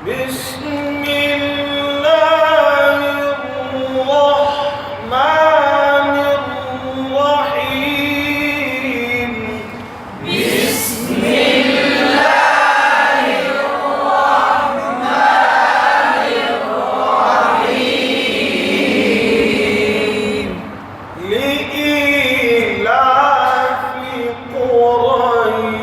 بسم الله الرحمن الرحيم بسم الله الرحمن الرحيم لإيلاف قريش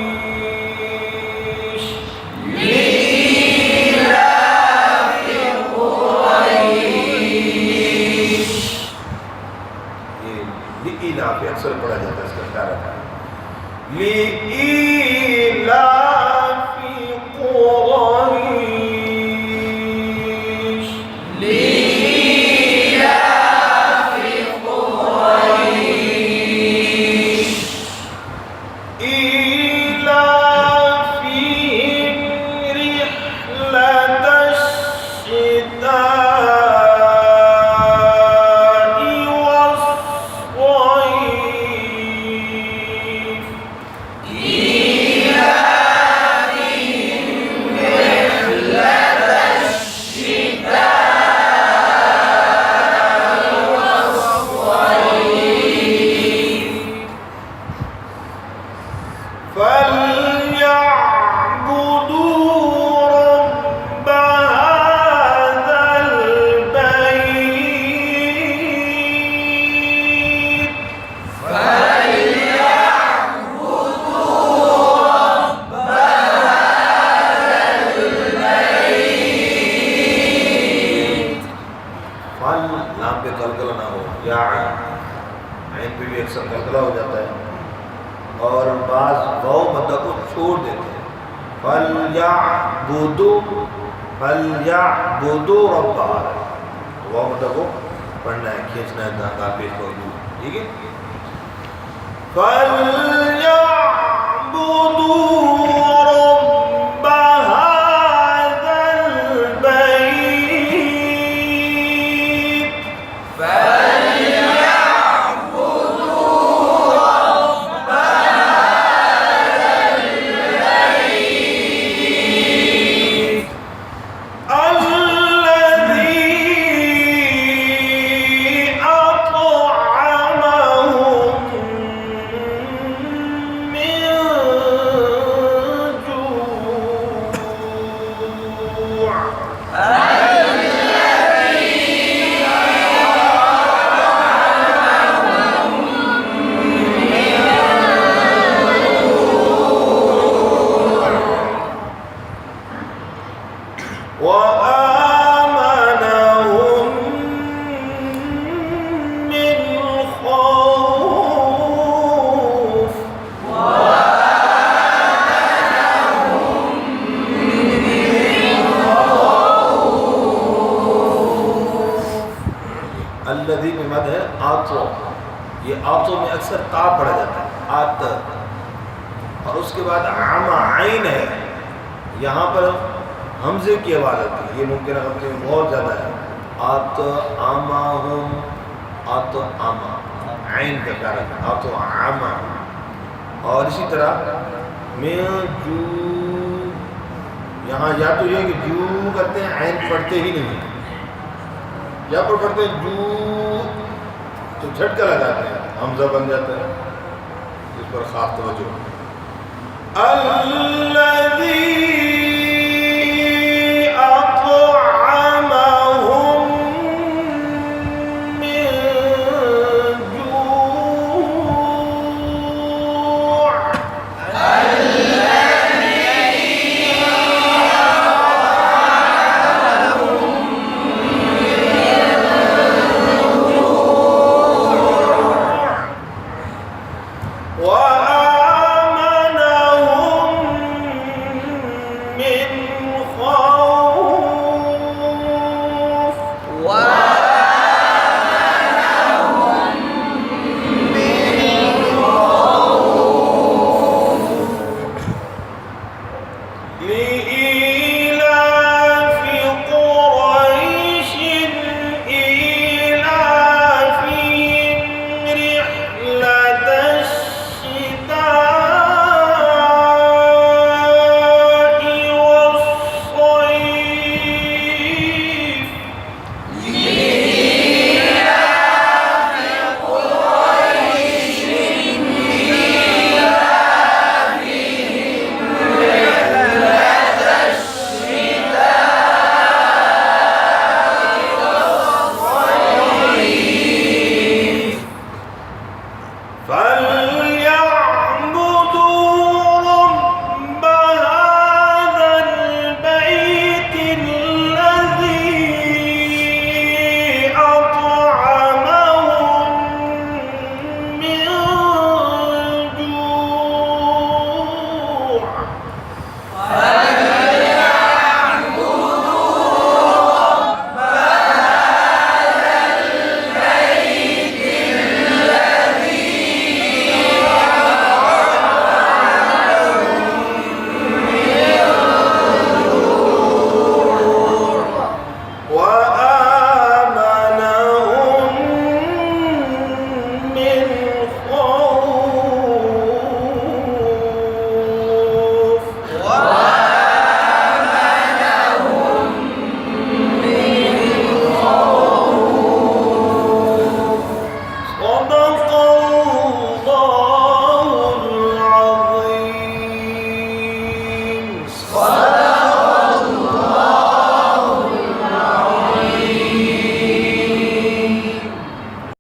لإيلاف اکثر پڑھا جاتا ہے اس کا خیال رکھا لإيلاف قريش لإيلاف قريش إيلافهم رحلة الشتاء والصيف إيلافهم رحلة الشتاء والصيف فليعبدوا رب هذا البيت فل نام پہ قلقلہ نہ ہو یا عین پہ بھی اکثر قلقلہ ہو جاتا ہے اور بعض واو مدہ کو چھوڑ دیتے ہیں فَلْيَعْبُدُوا رَبَّ هَذَا واو مدہ کو پڑھنا ہے کھینچنا ہے دھاگا پیش کو ٹھیک ہے فَلْيَعْبُدُوا رَبَّ هَذَا الْبَيْتِ الذي أطعمهم من جوع وآمنهم من خوف الذی میں مد ہے آتو یہ آتو میں اکثر تا پڑھا جاتا ہے آت اور اس کے بعد عام عین ہے یہاں پر حمزے کی آواز آتی ہے یہ ممکن ہے حمزے میں بہت زیادہ ہے آت آماہم آت آما عین کا کارن آت آما اور اسی طرح میں جو یہاں یا تو یہ کہ جو کرتے ہیں عین پڑھتے ہی نہیں ہیں یا پر پڑھتے ہیں جو تو جھٹکا لگاتے ہیں حمزہ بن جاتا ہے اس پر خاص توجہ الذی اطعمهم من جوع وآمنهم من